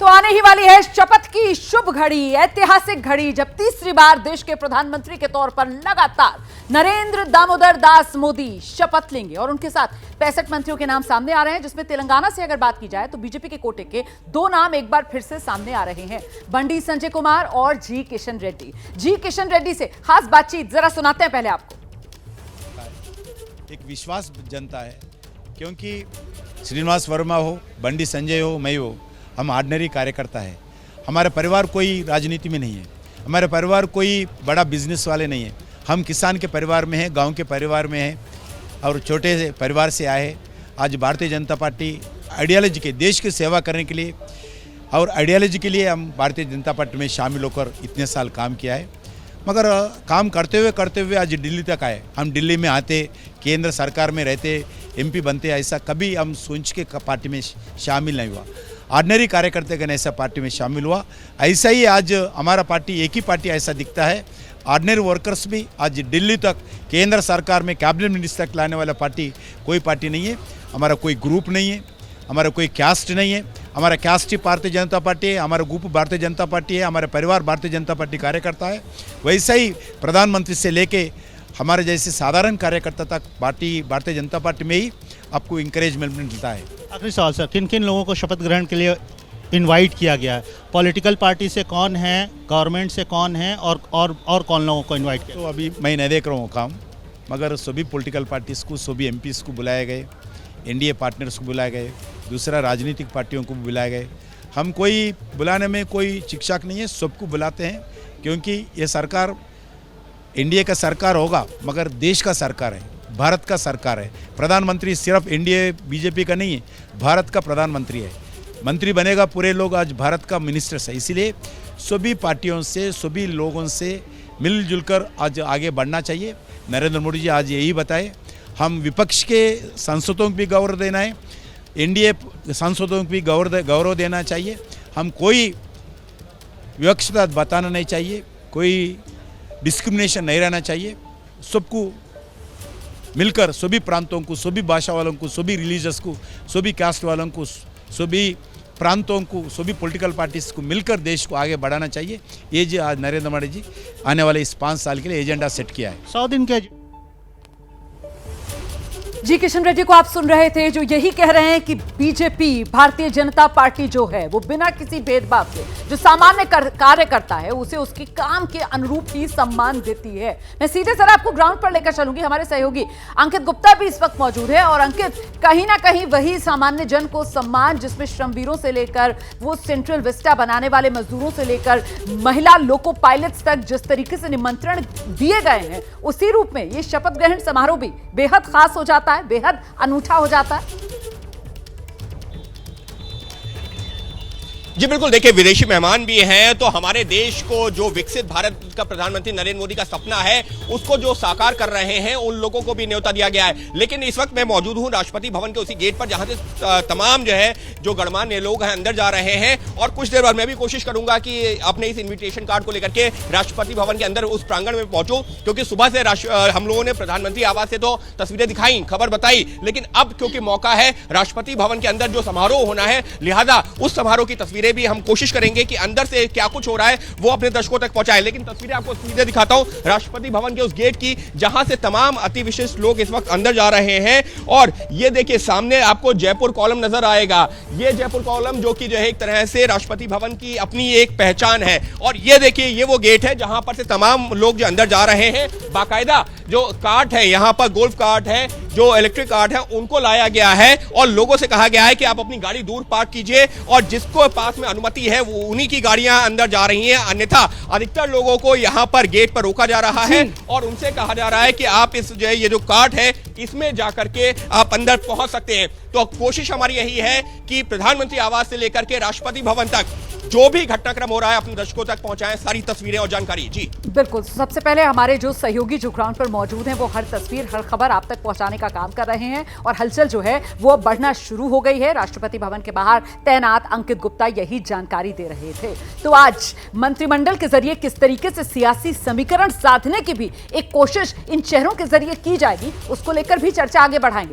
तो आने ही वाली है शपथ की शुभ घड़ी, ऐतिहासिक घड़ी, जब तीसरी बार देश के प्रधानमंत्री के तौर पर लगातार नरेंद्र दामोदर दास मोदी शपथ लेंगे। और उनके साथ 65 मंत्रियों के नाम सामने आ रहे हैं, जिसमें तेलंगाना से अगर बात की जाए तो बीजेपी के कोटे के 2 नाम एक बार फिर से सामने आ रहे हैं, बंडी संजय कुमार और जी किशन रेड्डी। जी किशन रेड्डी से खास बातचीत जरा सुनाते हैं पहले आपको। एक विश्वास जनता है, क्योंकि श्रीनिवास वर्मा हो, बंडी संजय हो, मैं हो, हम ऑर्डिनरी कार्यकर्ता है। हमारा परिवार कोई राजनीति में नहीं है, हमारा परिवार कोई बड़ा बिजनेस वाले नहीं है। हम किसान के परिवार में हैं, गांव के परिवार में हैं और छोटे से परिवार से आए हैं। आज भारतीय जनता पार्टी आइडियोलॉजी के, देश की सेवा करने के लिए और आइडियोलॉजी के लिए हम भारतीय जनता पार्टी में शामिल होकर इतने साल काम किया है। मगर काम करते हुए आज दिल्ली तक आए। हम दिल्ली में आते, केंद्र सरकार में रहते, एमपी बनते, ऐसा कभी हम सोच के पार्टी में शामिल नहीं हुआ। ऑर्डिनरी कार्यकर्ता का ऐसा पार्टी में शामिल हुआ। ऐसा ही आज हमारा पार्टी एक ही पार्टी ऐसा दिखता है। ऑर्डिनरी वर्कर्स भी आज दिल्ली तक, केंद्र सरकार में कैबिनेट मिनिस्टर तक लाने वाला पार्टी कोई पार्टी नहीं है। हमारा कोई ग्रुप नहीं है, हमारा कोई कैस्ट नहीं है। हमारा कैस्ट ही भारतीय जनता पार्टी है, हमारा ग्रुप भारतीय जनता पार्टी है, हमारा परिवार भारतीय जनता पार्टी कार्यकर्ता है। वैसा ही प्रधानमंत्री से लेके हमारे जैसे साधारण कार्यकर्ता तक पार्टी भारतीय जनता पार्टी में ही आपको इंकरेजमेंट मिलता है। आखिरी सवाल सर, किन किन लोगों को शपथ ग्रहण के लिए इनवाइट किया गया है? पॉलिटिकल पार्टी से कौन है, गवर्नमेंट से कौन है और कौन लोगों को इनवाइट किया? तो अभी मैं नहीं देख रहा हूँ काम, मगर सभी पॉलिटिकल पार्टीज़ को, सभी एमपीज़ को बुलाए गए, एनडीए पार्टनर्स को बुलाए गए, दूसरा राजनीतिक पार्टियों को भी बुलाए गए। हम कोई बुलाने में कोई शिक्षक नहीं है, सबको बुलाते हैं, क्योंकि ये सरकार एनडीए का सरकार होगा मगर देश का सरकार है, भारत का सरकार है। प्रधानमंत्री सिर्फ एनडीए बीजेपी का नहीं है, भारत का प्रधानमंत्री है। मंत्री बनेगा पूरे लोग आज भारत का मिनिस्टर्स है। इसीलिए सभी पार्टियों से, सभी लोगों से मिलजुल कर आज आगे बढ़ना चाहिए। नरेंद्र मोदी जी आज यही बताए। हम विपक्ष के सांसदों को भी गौरव देना है, एनडीए सांसदों को भी गौरव देना चाहिए। हम कोई विवक्षता बताना नहीं चाहिए, कोई डिस्क्रिमिनेशन नहीं रहना चाहिए। सबको मिलकर, सभी प्रांतों को, सभी भाषा वालों को, सभी रिलीजियस को, सभी कास्ट वालों को, सभी प्रांतों को, सभी पॉलिटिकल पार्टीज को मिलकर देश को आगे बढ़ाना चाहिए। ये जी आज नरेंद्र मोदी जी आने वाले इस 5 साल के लिए एजेंडा सेट किया है। 100 दिन के जी किशन रेड्डी को आप सुन रहे थे, जो यही कह रहे हैं कि बीजेपी, भारतीय जनता पार्टी जो है वो बिना किसी भेदभाव के जो सामान्य कार्य करता है उसे उसके काम के अनुरूप ही सम्मान देती है। मैं सीधे सर आपको ग्राउंड पर लेकर चलूंगी। हमारे सहयोगी अंकित गुप्ता भी इस वक्त मौजूद है। और अंकित, कहीं ना कहीं वही सामान्य जन को सम्मान, जिसमें श्रमवीरों से लेकर वो सेंट्रल विस्टा बनाने वाले मजदूरों से लेकर महिला लोको पायलट्स तक जिस तरीके से निमंत्रण दिए गए हैं, उसी रूप में ये शपथ ग्रहण समारोह भी बेहद खास हो जाता है, बेहद अनूठा हो जाता है। जी बिल्कुल, देखिए विदेशी मेहमान भी हैं, तो हमारे देश को जो विकसित भारत का प्रधानमंत्री नरेंद्र मोदी का सपना है उसको जो साकार कर रहे हैं उन लोगों को भी न्योता दिया गया है। लेकिन इस वक्त मैं मौजूद हूं राष्ट्रपति भवन के उसी गेट पर, जहां से तमाम जो है जो गणमान्य लोग हैं अंदर जा रहे हैं। और कुछ देर बाद मैं भी कोशिश करूंगा कि अपने इस इन्विटेशन कार्ड को लेकर के राष्ट्रपति भवन के अंदर उस प्रांगण में पहुंचूं, क्योंकि सुबह से हम लोगों ने प्रधानमंत्री आवास से तो तस्वीरें दिखाई, खबर बताई, लेकिन अब क्योंकि मौका है राष्ट्रपति भवन के अंदर जो समारोह होना है, लिहाजा उस समारोह की तस्वीरें भी हम कोशिश करेंगे कि अंदर से क्या कुछ हो रहा है वो अपने दर्शकों तक पहुंचाए। लेकिन तस्वीरें आपको सीधे दिखाता हूं राष्ट्रपति भवन के उस गेट की, जहां से तमाम अति विशिष्ट लोग इस वक्त अंदर जा रहे हैं। और ये देखिए सामने आपको जयपुर कॉलम नजर आएगा। ये जयपुर कॉलम जो कि जो है एक तरह से राष्ट्रपति भवन की अपनी एक पहचान है। और ये देखिए ये वो गेट है जहां पर से तमाम लोग जो अंदर जा रहे हैं, बाकायदा जो कार्ट है, यहां पर गोल्फ कार्ट है, जो इलेक्ट्रिक कार्ट है, उनको लाया गया है और लोगों से कहा गया है कि आप अपनी गाड़ी दूर पार्क कीजिए और जिसको पास में अनुमति है वो उन्हीं की गाड़ियां अंदर जा रही हैं। अन्यथा अधिकतर लोगों को यहां पर गेट पर रोका जा रहा है और उनसे कहा जा रहा है कि आप इस जो है ये जो कार्ट है इसमें जाकर के आप अंदर पहुंच सकते हैं। तो कोशिश हमारी यही है कि प्रधानमंत्री आवास से लेकर के राष्ट्रपति भवन तक जो भी घटनाक्रम हो रहा है अपने दर्शकों तक पहुंचाएं सारी तस्वीरें और जानकारी। जी बिल्कुल, सबसे पहले हमारे जो सहयोगी जो ग्राउंड पर मौजूद हैं वो हर तस्वीर, हर खबर आप तक पहुंचाने का काम कर रहे हैं और हलचल जो है वो अब बढ़ना शुरू हो गई है। राष्ट्रपति भवन के बाहर तैनात अंकित गुप्ता यही जानकारी दे रहे थे। तो आज मंत्रिमंडल के जरिए किस तरीके से सियासी समीकरण साधने की भी एक कोशिश इन चेहरों के जरिए की जाएगी, उसको लेकर भी चर्चा आगे बढ़ाएंगे।